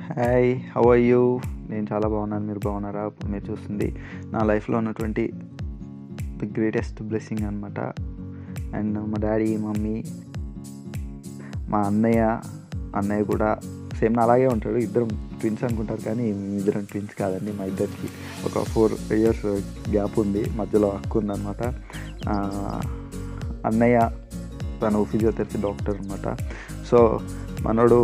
Hi, how are you? నేను చాలా బాగున్నాను. మీరు బాగున్నారా? ఇప్పుడు మీరు చూస్తుంది నా లైఫ్లో ఉన్నటువంటి ది గ్రేటెస్ట్ బ్లెస్సింగ్ అనమాట. అండ్ మా డాడీ, మమ్మీ, మా అన్నయ్య కూడా సేమ్ నా అలాగే ఉంటాడు. ఇద్దరం ట్విన్స్ అనుకుంటారు కానీ ఇద్దరం ట్విన్స్ కాదండి. మా ఇద్దరికి ఒక 4 years గ్యాప్ ఉంది, మధ్యలో అక్క ఉందన్నమాట. అన్నయ్య తను ఫిజియోథెరపీ డాక్టర్ అనమాట. సో మనోడు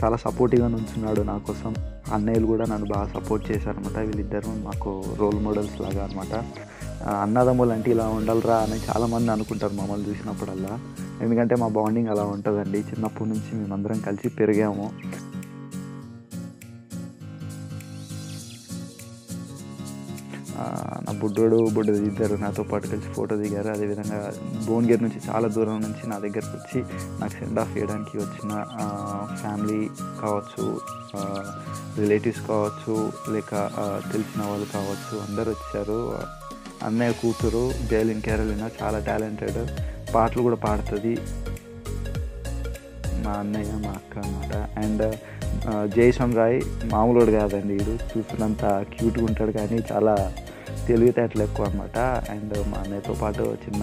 చాలా సపోర్టివ్గా నుంచున్నాడు నా కోసం. అన్నయ్యలు కూడా నన్ను బాగా సపోర్ట్ చేశారనమాట. వీళ్ళిద్దరు మాకు రోల్ మోడల్స్ లాగా అనమాట. అన్నదమ్ములు అంటే ఇలా ఉండాలిరా అని చాలామంది అనుకుంటారు మమ్మల్ని చూసినప్పుడల్లా. ఎందుకంటే మా బాండింగ్ అలా ఉంటుందండి. చిన్నప్పటి నుంచి మేమందరం కలిసి పెరిగాము. నా బుడ్డది ఇద్దరు నాతో పాటు కలిసి ఫోటో దిగారు. అదేవిధంగా భువనగిరి నుంచి చాలా దూరం నుంచి నా దగ్గరకు వచ్చి నాకు సెండ్ ఆఫ్ చేయడానికి వచ్చిన ఫ్యామిలీ కావచ్చు, రిలేటివ్స్ కావచ్చు, లేక తెలిసిన వాళ్ళు కావచ్చు, అందరు వచ్చారు. అన్నయ్య కూతురు జైలిన్ కేరళినా చాలా టాలెంటెడ్, పాటలు కూడా పాడుతుంది. మా అన్నయ్య, మా అక్క అన్నమాట. అండ్ జైసన్ రాయ్ మామూలుడు కాదండి. వీడు చూసినంత క్యూట్గా ఉంటాడు కానీ చాలా తెలివితేటలు ఎక్కువ అనమాట. అండ్ మా అన్నయ్యతో పాటు చిన్న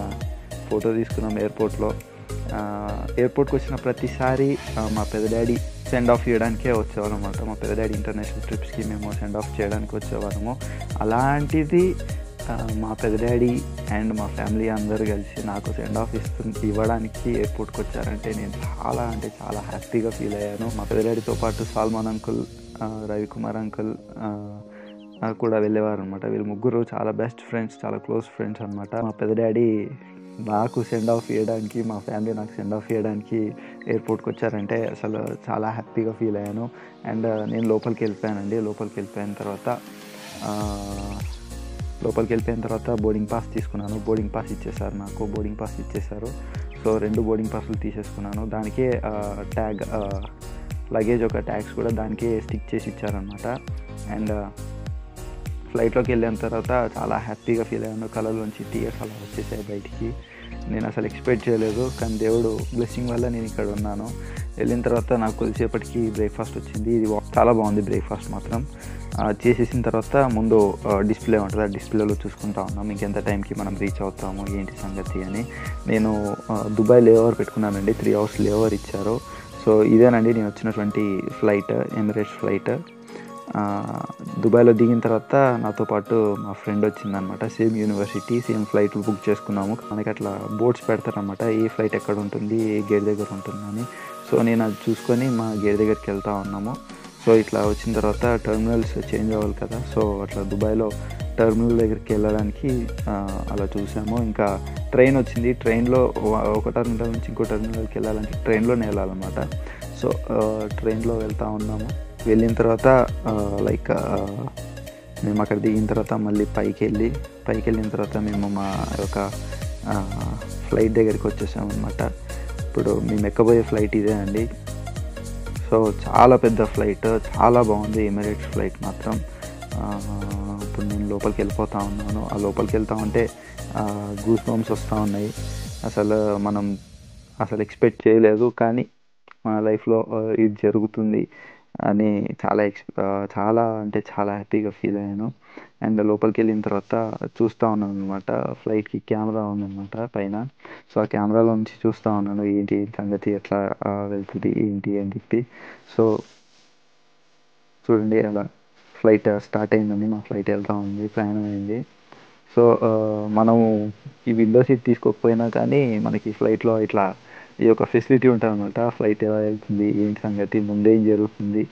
ఫోటో తీసుకున్నాం ఎయిర్పోర్ట్కి వచ్చిన ప్రతిసారి మా పెద్ద డాడీ సెండ్ ఆఫ్ చేయడానికే వచ్చేవారు అనమాట. మా పెద్ద డాడీ ఇంటర్నేషనల్ ట్రిప్స్కి మేము సెండ్ ఆఫ్ చేయడానికి వచ్చేవారము. అలాంటిది మా పెద్ద డాడీ అండ్ మా ఫ్యామిలీ అందరూ కలిసి నాకు సెండ్ ఆఫ్ ఇవ్వడానికి ఎయిర్పోర్ట్కి వచ్చారంటే నేను చాలా హ్యాపీగా ఫీల్ అయ్యాను. మా పెద్ద డాడీతో పాటు సాల్మాన్ అంకుల్, రవికుమార్ అంకుల్ కూడా వెళ్ళేవారు అనమాట. వీళ్ళు ముగ్గురు చాలా బెస్ట్ ఫ్రెండ్స్, చాలా క్లోజ్ ఫ్రెండ్స్ అనమాట. మా పెద్ద డాడీ నాకు సెండ్ ఆఫ్ ఇవ్వడానికి, మా ఫ్యామిలీ నాకు సెండ్ ఆఫ్ ఇవ్వడానికి ఎయిర్పోర్ట్కి వచ్చారంటే అసలు చాలా హ్యాపీగా ఫీల్ అయ్యాను. అండ్ నేను లోపలికి వెళ్ళిపోయానండి. లోపలికి వెళ్ళిపోయిన తర్వాత బోర్డింగ్ పాస్ తీసుకున్నాను. బోర్డింగ్ పాస్ ఇచ్చేసారు. సో 2 బోర్డింగ్ పాస్లు తీసేసుకున్నాను. దానికే ట్యాగ్, లగేజ్ ఒక ట్యాగ్స్ కూడా దానికే స్టిక్ చేసి ఇచ్చారనమాట. అండ్ ఫ్లైట్లోకి వెళ్ళిన తర్వాత చాలా హ్యాపీగా ఫీల్ అయ్యాను. కళ్ళలోంచి టీయర్స్ అలా వచ్చేసాయి బయటికి. నేను అసలు ఎక్స్పెక్ట్ చేయలేదు, కానీ దేవుడు బ్లెస్సింగ్ వల్ల నేను ఇక్కడ ఉన్నాను. వెళ్ళిన తర్వాత నాకు కొద్దిసేపటికి బ్రేక్ఫాస్ట్ వచ్చింది. ఇది చాలా బాగుంది బ్రేక్ఫాస్ట్ మాత్రం. చేసేసిన తర్వాత ముందు డిస్ప్లే ఉంటుంది, ఆ డిస్ప్లేలో చూసుకుంటా ఉన్నాం ఇంకెంత టైంకి మనం రీచ్ అవుతాము ఏంటి సంగతి అని. నేను దుబాయ్ లేఓవర్ పెట్టుకున్నానండి. 3 hours లేఓవర్ ఇచ్చారు. సో ఇదేనండి నేను వచ్చినటువంటి ఫ్లైట్, ఎమిరేట్స్ ఫ్లైట్. దుబాయ్లో దిగిన తర్వాత నాతో పాటు మా ఫ్రెండ్ వచ్చిందనమాట. Same university, same flight book చేసుకున్నాము. మనకి అట్లా బోర్డ్స్ పెడతారనమాట, ఏ ఫ్లైట్ ఎక్కడ ఉంటుంది, ఏ గేట్ దగ్గర ఉంటుందని. సో నేను అది చూసుకొని మా గేట్ దగ్గరికి వెళ్తూ ఉన్నాము. సో ఇట్లా వచ్చిన తర్వాత టెర్మినల్స్ చేంజ్ అవ్వాలి కదా. సో అట్లా దుబాయ్లో టెర్మినల్ దగ్గరికి వెళ్ళడానికి అలా చూసాము. ఇంకా ట్రైన్ వచ్చింది. ట్రైన్లో ఒక టెర్మినల్ నుంచి ఇంకో టెర్మినల్కి వెళ్ళాలంటే ట్రైన్లోనే వెళ్ళాలన్నమాట. సో ట్రైన్లో వెళ్తూ ఉన్నాము. వెళ్ళిన తర్వాత మేము అక్కడ దిగిన తర్వాత మళ్ళీ పైకి వెళ్ళిన తర్వాత మేము మా యొక్క ఫ్లైట్ దగ్గరికి వచ్చేసాము అనమాట. ఇప్పుడు మేము ఎక్కబోయే ఫ్లైట్ ఇదే అండి. సో చాలా పెద్ద ఫ్లైట్, చాలా బాగుంది ఎమిరేట్స్ ఫ్లైట్ మాత్రం. ఇప్పుడు నేను లోపలికి వెళ్ళిపోతూ ఉన్నాను. ఆ లోపలికి వెళ్తూ ఉంటే గూస్ బంప్స్ వస్తూ ఉన్నాయి. మనం ఎక్స్పెక్ట్ చేయలేదు, కానీ మన లైఫ్లో ఇది జరుగుతుంది అని చాలా హ్యాపీగా ఫీల్ అయ్యాను. అండ్ లోపలికి వెళ్ళిన తర్వాత చూస్తూ ఉన్నాను అనమాట. ఫ్లైట్కి కెమెరా ఉందన్నమాట పైన. సో ఆ కెమెరాలో నుంచి చూస్తూ ఉన్నాను ఏంటి సంగతి, ఎట్లా వెళ్తుంది ఏంటి అని చెప్పి. సో చూడండి అలా ఫ్లైట్ స్టార్ట్ అయిందండి. మా ఫ్లైట్ వెళ్తూ ఉంది, ప్రయాణం అయింది. సో మనము ఈ విండో సీట్ తీసుకోకపోయినా కానీ మనకి ఫ్లైట్లో ఇట్లా ఈ యొక్క ఫెసిలిటీ ఉంటుంది అనమాట. ఫ్లైట్ ఎలా వెళ్తుంది ఏంటి సంగతి, ముందేం జరుగుతుంది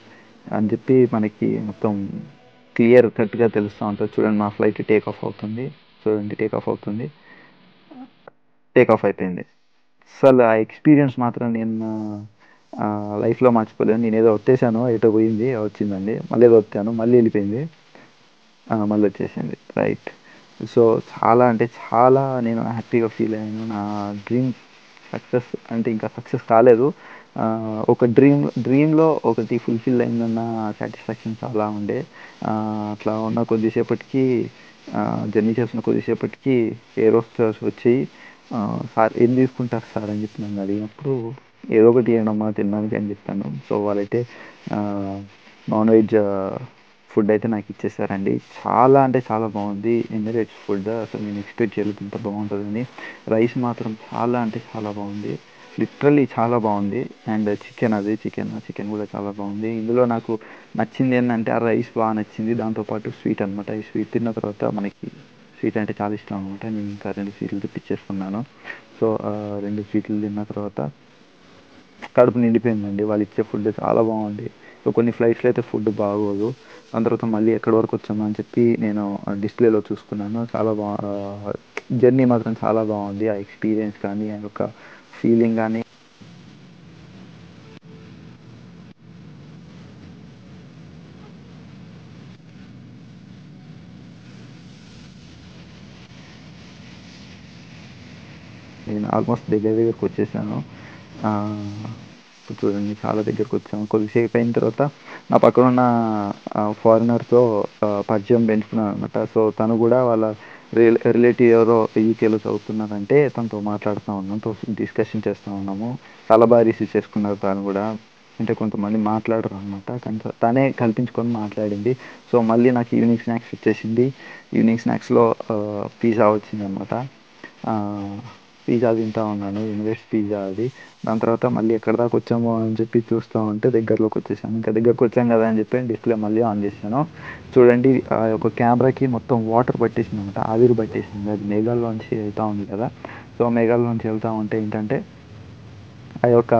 అని చెప్పి మనకి మొత్తం క్లియర్ కట్గా తెలుస్తూ ఉంటుంది. చూడండి మా ఫ్లైట్ టేక్ ఆఫ్ అవుతుంది. టేక్ ఆఫ్ అయిపోయింది. అసలు ఆ ఎక్స్పీరియన్స్ మాత్రం నేను లైఫ్లో మర్చిపోలేను. నేను ఏదో వచ్చేసాను, ఎటో పోయింది, వచ్చిందండి, మళ్ళీ ఏదో వచ్చాను, మళ్ళీ వెళ్ళిపోయింది, మళ్ళీ వచ్చేసింది. రైట్. సో చాలా నేను హ్యాపీగా ఫీల్ అయ్యాను. నా డ్రీమ్ సక్సెస్ అంటే ఇంకా సక్సెస్ కాలేదు, ఒక డ్రీమ్లో ఒకటి ఫుల్ఫిల్ అయిందన్న సాటిస్ఫాక్షన్ చాలా ఉండే. అట్లా ఉన్న కొద్దిసేపటికి జర్నీ చేస్తున్న కొద్దిసేపటికి ఎయిర్ హోస్టెస్ వచ్చి సార్ ఏం తీసుకుంటారు సార్ అని చెప్పి నన్ను అడిగినప్పుడు ఏదో ఒకటి ఇవ్వడమ్మా తినడానికి అని చెప్పాను. సో వాళ్ళైతే నాన్ వెజ్ ఫుడ్ అయితే నాకు ఇచ్చేసారండి. చాలా అంటే చాలా బాగుంది ఎమిరేట్స్ ఫుడ్. అసలు నేను ఎక్స్పెక్ట్ చేయలేదు ఇంత బాగుంటుందని. రైస్ మాత్రం చాలా అంటే చాలా బాగుంది, లిటరల్లీ చాలా బాగుంది. అండ్ చికెన్ కూడా చాలా బాగుంది. ఇందులో నాకు నచ్చింది ఏంటంటే ఆ రైస్ బాగా నచ్చింది, దాంతోపాటు స్వీట్ అనమాట. ఈ స్వీట్ తిన్న తర్వాత మనకి స్వీట్ అంటే చాలా ఇష్టం అనమాట. నేను ఇంకా 2 స్వీట్లు తెప్పించేసుకున్నాను. సో 2 స్వీట్లు తిన్న తర్వాత కడుపు నిండిపోయిందండి. వాళ్ళు ఇచ్చే ఫుడ్ చాలా బాగుంది. సో కొన్ని ఫ్లైట్స్లో అయితే ఫుడ్ బాగోదు. దాని తర్వాత మళ్ళీ ఎక్కడి వరకు వచ్చామో అని చెప్పి నేను డిస్ప్లేలో చూసుకున్నాను. చాలా జర్నీ మాత్రం చాలా బాగుంది. ఆ ఎక్స్పీరియన్స్ కానీ, ఆ యొక్క ఫీలింగ్ కానీ. నేను ఆల్మోస్ట్ దగ్గరికి వచ్చేసాను. ఆ, ఇప్పుడు చూడండి చాలా దగ్గరకు వచ్చాము. కొద్దిసేపు అయిన తర్వాత నా పక్కన ఉన్న ఫారినర్తో పరిచయం పెంచుకున్నాను అనమాట. సో తను కూడా వాళ్ళ రిలేటివ్ ఎవరో యూకేలో చదువుతున్నారంటే తనతో మాట్లాడుతూ ఉన్నాం, తో డిస్కషన్ చేస్తూ ఉన్నాము. చాలా బాగా రిసీవ్ చేసుకున్నారు. తను కూడా అంటే కొంతమంది మాట్లాడరు అనమాట, కానీ తనే కల్పించుకొని మాట్లాడింది. సో మళ్ళీ నాకు ఈవినింగ్ స్నాక్స్ ఇచ్చేసింది. ఈవినింగ్ స్నాక్స్లో పిజ్జా వచ్చిందనమాట. పిజ్జా తింటా ఉన్నాను, ఎమిరేట్స్ పిజ్జా అది. దాని తర్వాత మళ్ళీ ఎక్కడి దాకా వచ్చామో అని చెప్పి చూస్తూ ఉంటే దగ్గరలోకి వచ్చేసాను. ఇంకా దగ్గరకు వచ్చాం కదా అని చెప్పి డిస్ప్లే మళ్ళీ ఆన్ చేశాను. చూడండి ఆ యొక్క కెమెరాకి మొత్తం వాటర్ పట్టేసింది అనమాట, ఆవిరి పట్టేసింది. అది మేఘాల్లోంచి వెళ్తూ ఉంది కదా. సో మేఘాల్లోంచి వెళ్తూ ఉంటే ఏంటంటే ఆ యొక్క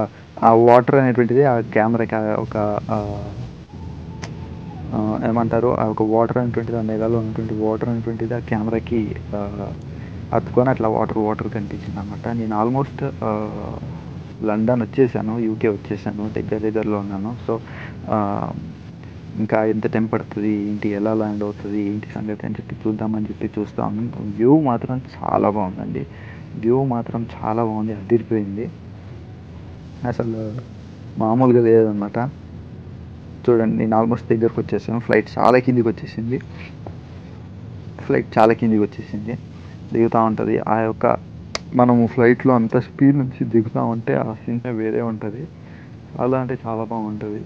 ఆ వాటర్ అనేటువంటిది ఆ కెమెరాకి ఒక ఆ, ఏమంటారు, ఆ ఒక వాటర్ అనేటువంటిది, ఆ మేఘాల్లో ఉన్నటువంటి వాటర్ అనేటువంటిది ఆ కెమెరాకి అతుకొని అట్లా వాటర్ కనిపించింది అనమాట. నేను ఆల్మోస్ట్ లండన్ వచ్చేసాను, యూకే వచ్చేసాను, దగ్గరలో ఉన్నాను. సో ఇంకా ఎంత టైం పడుతుంది ఏంటి, ఎలా ల్యాండ్ అవుతుంది ఏంటి సంగతి అని చెప్పి చూద్దామని చెప్పి చూస్తూ ఉన్నాను. వ్యూ మాత్రం చాలా బాగుందండి. వ్యూ మాత్రం చాలా బాగుంది, అదిరిపోయింది అసలు, మామూలుగా లేదనమాట. చూడండి నేను ఆల్మోస్ట్ దగ్గరకు వచ్చేసాను. ఫ్లైట్ చాలా కిందికి వచ్చేసింది. దిగుతూ ఉంటుంది ఆ యొక్క, మనము ఫ్లైట్లో అంత స్పీడ్ నుంచి దిగుతూ ఉంటే ఆ సీన్ వేరే ఉంటుంది. చాలా అంటే చాలా బాగుంటుంది.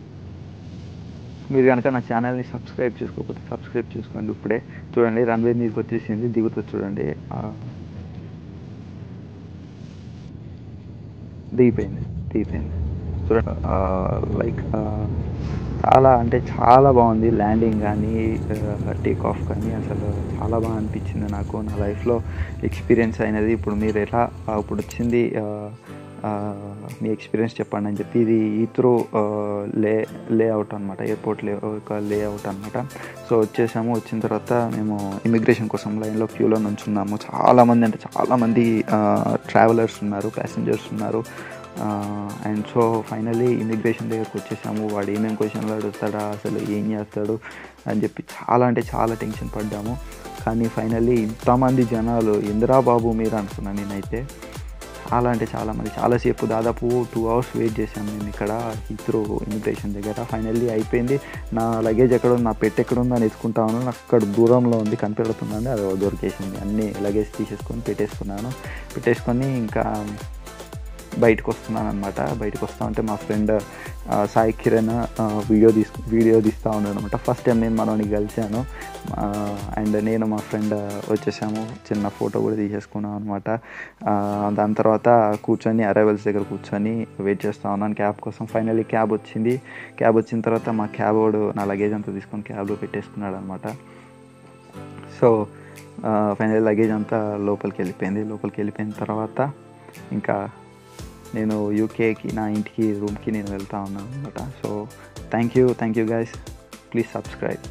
మీరు కనుక నా ఛానల్ని సబ్స్క్రైబ్ చేసుకోకపోతే సబ్స్క్రైబ్ చేసుకోండి ఇప్పుడే. చూడండి రన్వే మీదకి వచ్చేసింది, దిగుతుంది చూడండి. దిగిపోయింది దిగిపోయింది చూడండి. లైక్ చాలా అంటే చాలా బాగుంది ల్యాండింగ్ కానీ, టేక్ ఆఫ్ కానీ. అసలు చాలా బాగా అనిపించింది నాకు నా లైఫ్లో ఎక్స్పీరియన్స్ అయినది. ఇప్పుడు మీరు ఎలా ఇప్పుడు వచ్చింది మీ ఎక్స్పీరియన్స్ చెప్పండి అని చెప్పి. ఇది ఈత్రో లేఅవుట్ అనమాట, ఎయిర్పోర్ట్ ఒక లేఅవుట్ అనమాట. సో వచ్చేసాము. వచ్చిన తర్వాత మేము ఇమిగ్రేషన్ కోసం లైన్లో క్యూలో నుంచున్నాము. చాలామంది ట్రావెలర్స్ ఉన్నారు, ప్యాసింజర్స్ ఉన్నారు. అండ్ సో ఫైనల్లీ ఇమిగ్రేషన్ దగ్గరకు వచ్చేసాము. వాడు ఏమేమి క్వశ్చన్లు అడుగుతాడా, అసలు ఏం చేస్తాడు అని చెప్పి చాలా అంటే చాలా టెన్షన్ పడ్డాము. కానీ ఫైనల్లీ ఇంతమంది జనాలు, ఇందిరా బాబు మీరు అనుకున్నాను నేనైతే. చాలా అంటే చాలాసేపు, దాదాపు 2 hours వెయిట్ చేశాను నేను ఇక్కడ హీత్రో ఇమిగ్రేషన్ దగ్గర. ఫైనల్లీ అయిపోయింది. నా లగేజ్ ఎక్కడుంది, నా పెట్టి ఎక్కడుందో అని ఎత్తుకుంటాను. నాకు అక్కడ దూరంలో ఉంది, కనిపెడుతుందండి, అది దొరికేసింది. అన్నీ లగేజ్ తీసేసుకొని పెట్టేసుకొని ఇంకా బయటకు వస్తున్నాను అనమాట. బయటకు వస్తూ ఉంటే మా ఫ్రెండ్ సాయి కిరణ్ వీడియో తీస్తూ ఉన్నాడు అనమాట. ఫస్ట్ టైం నేను మనోని కలిశాను. అండ్ నేను మా ఫ్రెండ్ వచ్చేసాము, చిన్న ఫోటో కూడా తీసేసుకున్నాం అనమాట. దాని తర్వాత అరైవల్స్ దగ్గర కూర్చొని వెయిట్ చేస్తూ ఉన్నాను క్యాబ్ కోసం. ఫైనల్లీ క్యాబ్ వచ్చిన తర్వాత మా క్యాబ్ వాడు నా లగేజ్ అంతా తీసుకొని క్యాబ్లో పెట్టేసుకున్నాడు అనమాట. సో ఫైనల్లీ లగేజ్ అంతా లోపలికి వెళ్ళిపోయిన తర్వాత ఇంకా నేను యూకేకి, నా ఇంటికి, రూమ్కి నేను వెళ్తా ఉన్నాను అనమాట. So thank you guys, please subscribe.